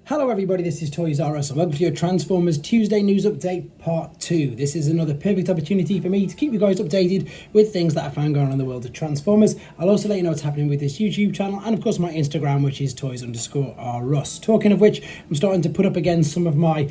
Hello everybody, this is Threezero, so welcome to your Transformers Tuesday News Update Part 2. This is another perfect opportunity for me to keep you guys updated with things that I found going on in the world of Transformers. I'll also let you know what's happening with this YouTube channel and of course my Instagram, which is toys_rruss. Talking of which, I'm starting to put up again some of my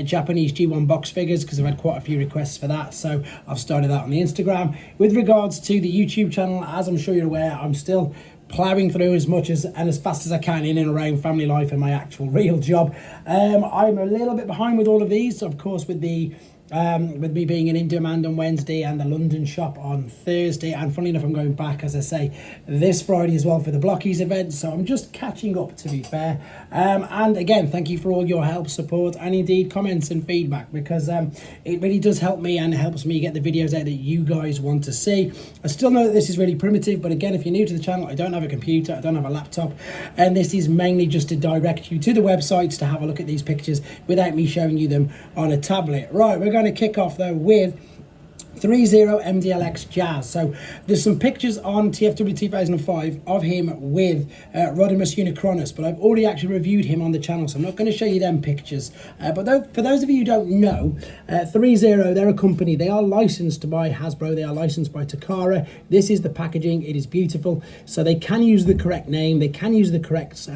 Japanese G1 box figures because I've had quite a few requests for that, so I've started that on the Instagram. With regards to the YouTube channel, as I'm sure you're aware, I'm still ploughing through as much as and as fast as I can in and around family life and my actual real job. I'm a little bit behind with all of these, so of course with me being in demand on Wednesday and the London shop on Thursday, and funny enough I'm going back, as I say, this Friday as well for the Blockies event, so I'm just catching up, to be fair. And again, thank you for all your help, support and indeed comments and feedback, because it really does help me and helps me get the videos out that you guys want to see. I still know that this is really primitive, but again, if you're new to the channel, I don't have a computer, I don't have a laptop, and this is mainly just to direct you to the websites to have a look at these pictures without me showing you them on a tablet. Right, we're going to kick off though with Threezero MDLX Jazz. So there's some pictures on TFW 2005 of him with Optimus Unicronus, but I've already actually reviewed him on the channel, so I'm not going to show you them pictures. But for those of you who don't know, Threezero, they're a company. They are licensed by Hasbro, they are licensed by Takara. This is the packaging, it is beautiful, so they can use the correct name, they can use the correct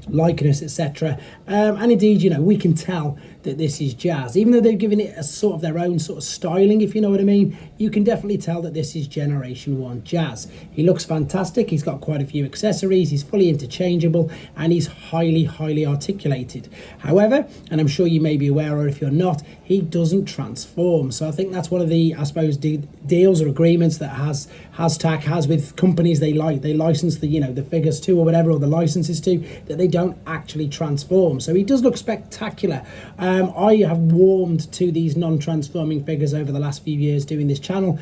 likeness, etc. And indeed, you know, we can tell that this is Jazz, even though they've given it a sort of their own sort of styling, if you know what I mean. You can definitely tell that this is Generation 1 Jazz. He looks fantastic, he's got quite a few accessories, he's fully interchangeable, and he's highly articulated. However, and I'm sure you may be aware, or if you're not, he doesn't transform. So I think that's one of the, I suppose, deals or agreements that Hastak has with companies they license the, you know, the figures to or whatever, or the licenses to, that they don't actually transform. So he does look spectacular. I have warmed to these non-transforming figures over the last few years doing this channel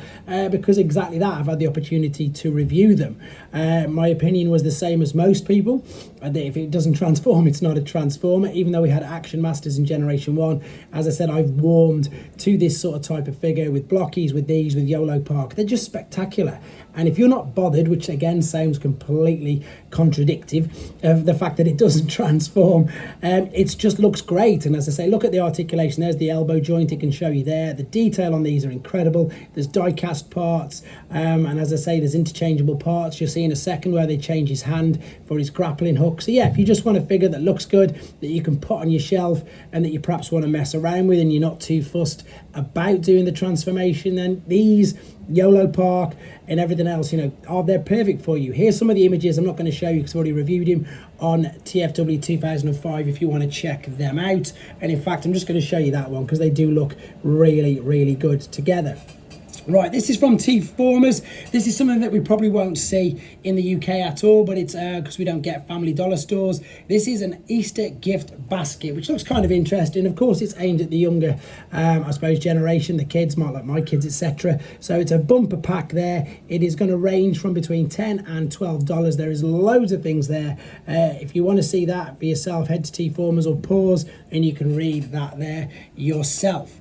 because exactly that, I've had the opportunity to review them. My opinion was the same as most people, that if it doesn't transform, it's not a transformer. Even though we had Action Masters in Generation 1, as I said, I've warmed to this sort of type of figure with Blockies, with these, with YOLO Park. They're just spectacular. And if you're not bothered, which again sounds completely contradictive of the fact that it doesn't transform, it just looks great. And as I say, look at the articulation. There's the elbow joint, it can show you there. The detail on these are incredible. There's die-cast parts, and as I say, there's interchangeable parts. You'll see in a second where they change his hand for his grappling hook. So yeah, if you just want a figure that looks good, that you can put on your shelf, and that you perhaps want to mess around with, and you're not too fussed about doing the transformation, then these YOLO Park and everything else, you know, they're perfect for you. Here's some of the images. I'm not going to show you because I've already reviewed him on TFW 2005 if you want to check them out. And in fact, I'm just going to show you that one because they do look really good together. Right, this is from T-Formers. This is something that we probably won't see in the UK at all, but it's because we don't get Family Dollar stores. This is an Easter gift basket, which looks kind of interesting. Of course, it's aimed at the younger, I suppose, generation, the kids, might like my kids, etc. So it's a bumper pack there. It is going to range from between $10 and $12. There is loads of things there. If you want to see that for yourself, head to T-Formers or pause, and you can read that there yourself.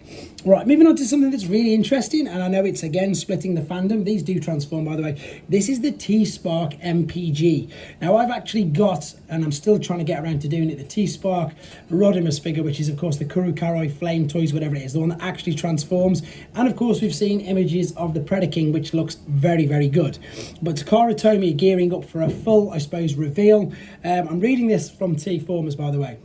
Right, moving on to something that's really interesting, and I know it's again splitting the fandom. These do transform, by the way. This is the tspark MPG. Now I've actually got, and I'm still trying to get around to doing it, the tspark Optimus figure, which is of course the Kurukaroi Flame Toys, whatever it is, the one that actually transforms. And of course we've seen images of the Predaking, which looks very good. But Takara Tomy are gearing up for a full, I suppose, reveal. I'm reading this from T-Formers, by the way.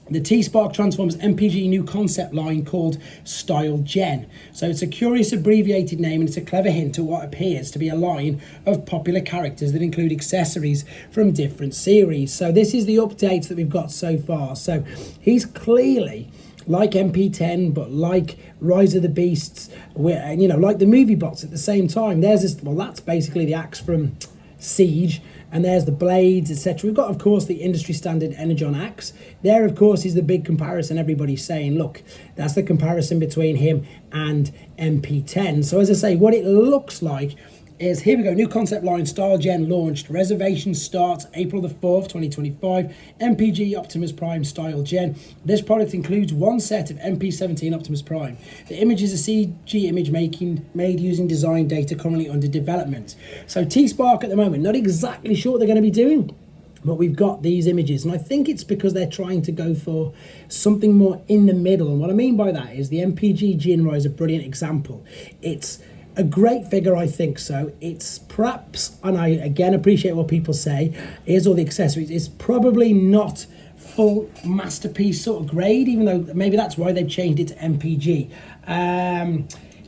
The tspark transforms MPG new concept line called Style Gen. So it's a curious abbreviated name, and it's a clever hint at what appears to be a line of popular characters that include accessories from different series. So this is the updates that we've got so far. So he's clearly like MP10, but like Rise of the Beasts, where, you know, like the movie bots at the same time. There's this, well, that's basically the axe from Siege, and there's the blades, etc. We've got, of course, the industry standard Energon axe. There, of course, is the big comparison. Everybody's saying, look, that's the comparison between him and MP10. So as I say, what it looks like is, here we go, new concept line, Style Gen launched. Reservation starts April the 4th, 2025. MPG Optimus Prime Style Gen. This product includes one set of MP17 Optimus Prime. The image is a CG image made using design data currently under development. So T-Spark at the moment, not exactly sure what they're going to be doing. But we've got these images, and I think it's because they're trying to go for something more in the middle. And what I mean by that is the MPG Jinro is a brilliant example. It's a great figure, I think so. It's perhaps, and I again appreciate what people say, here's all the accessories, it's probably not full masterpiece sort of grade, even though maybe that's why they've changed it to MPG.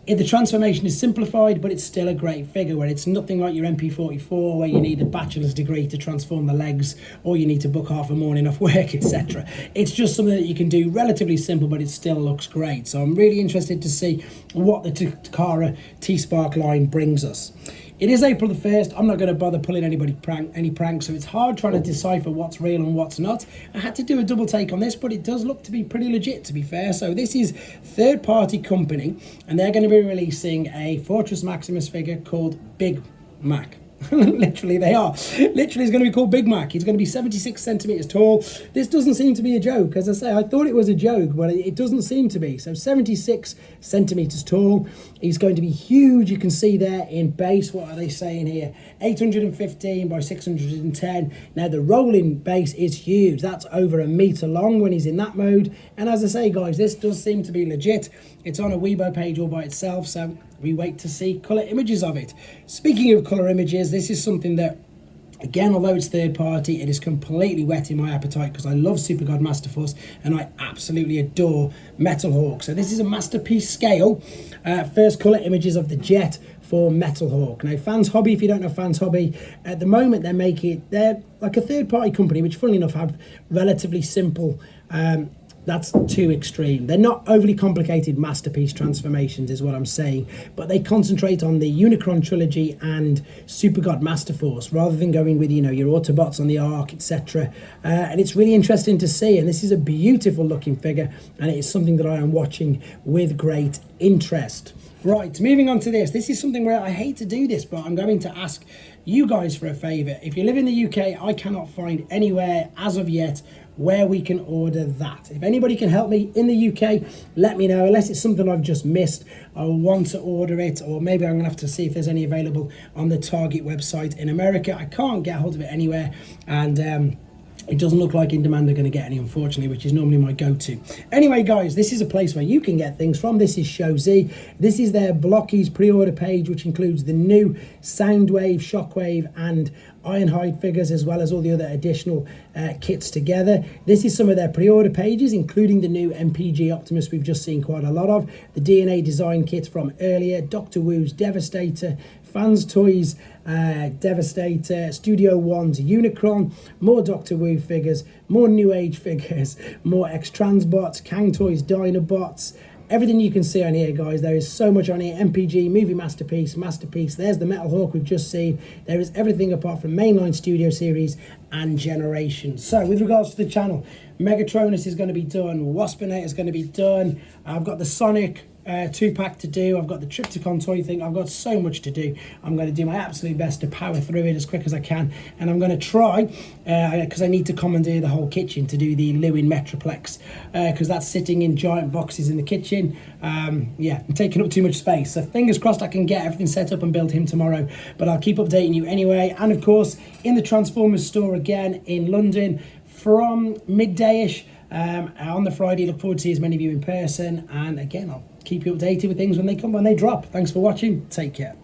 The transformation is simplified, but it's still a great figure, where it's nothing like your MP44 where you need a bachelor's degree to transform the legs, or you need to book half a morning off work, etc. It's just something that you can do relatively simple, but it still looks great. So I'm really interested to see what the Takara tspark line brings us. It is April the 1st. I'm not going to bother pulling any pranks, so it's hard trying to decipher what's real and what's not. I had to do a double take on this, but it does look to be pretty legit, to be fair. So this is third-party company, and they're going to be releasing a Fortress Maximus figure called Big Mac. Literally, they are. Literally, it's going to be called Big Mac. He's going to be 76 centimeters tall. This doesn't seem to be a joke. As I say, I thought it was a joke, but it doesn't seem to be. So 76 centimeters tall. He's going to be huge. You can see there in base. What are they saying here? 815 by 610. Now, the rolling base is huge. That's over a meter long when he's in that mode. And as I say, guys, this does seem to be legit. It's on a Weibo page all by itself, so we wait to see colour images of it. Speaking of colour images, this is something that, again, although it's third party, it is completely whetting my appetite, because I love Super God Master Force and I absolutely adore Metalhawk. So this is a masterpiece scale, first colour images of the jet for Metalhawk. Now, Fans Hobby, if you don't know Fans Hobby, at the moment they're like a third party company, which funnily enough have relatively simple, that's too extreme. They're not overly complicated masterpiece transformations is what I'm saying, but they concentrate on the Unicron trilogy and Super God Master Force rather than going with, you know, your Autobots on the Ark, etc. And it's really interesting to see, and this is a beautiful looking figure, and it is something that I am watching with great interest. Right, moving on to this. This is something where I hate to do this, but I'm going to ask you guys for a favour. If you live in the UK, I cannot find anywhere as of yet where we can order that. If anybody can help me in the UK, let me know. Unless it's something I've just missed, I want to order it, or maybe I'm gonna have to see if there's any available on the Target website in America. I can't get hold of it anywhere, and it doesn't look like In Demand are going to get any, unfortunately, which is normally my go-to. Anyway, guys, this is a place where you can get things from. This is Show Z. This is their Blockies pre-order page, which includes the new Soundwave, Shockwave, and Ironhide figures, as well as all the other additional kits together. This is some of their pre-order pages, including the new MPG Optimus we've just seen quite a lot of, the DNA design kit from earlier, Doctor Wu's Devastator, Fans Toys Devastator, Studio One's Unicron, more Doctor Wu figures, more New Age figures, more X-Transbots, Kang Toys Dinobots, everything you can see on here, guys. There is so much on here. MPG, Movie Masterpiece, There's the Metalhawk we've just seen. There is everything apart from mainline Studio Series and Generation. So, with regards to the channel, Megatronus is going to be done. Waspinator is going to be done. I've got the Sonic 2-pack to do. I've got the Triptychon toy thing. I've got so much to do. I'm going to do my absolute best to power through it as quick as I can, and I'm going to try, because I need to commandeer the whole kitchen to do the Lewin Metroplex, because that's sitting in giant boxes in the kitchen. Yeah, I'm taking up too much space, so fingers crossed I can get everything set up and build him tomorrow, but I'll keep updating you anyway. And of course, in the Transformers store again in London from midday-ish on the Friday. Look forward to see as many of you in person, and again, I'll keep you updated with things when they drop. Thanks for watching. Take care.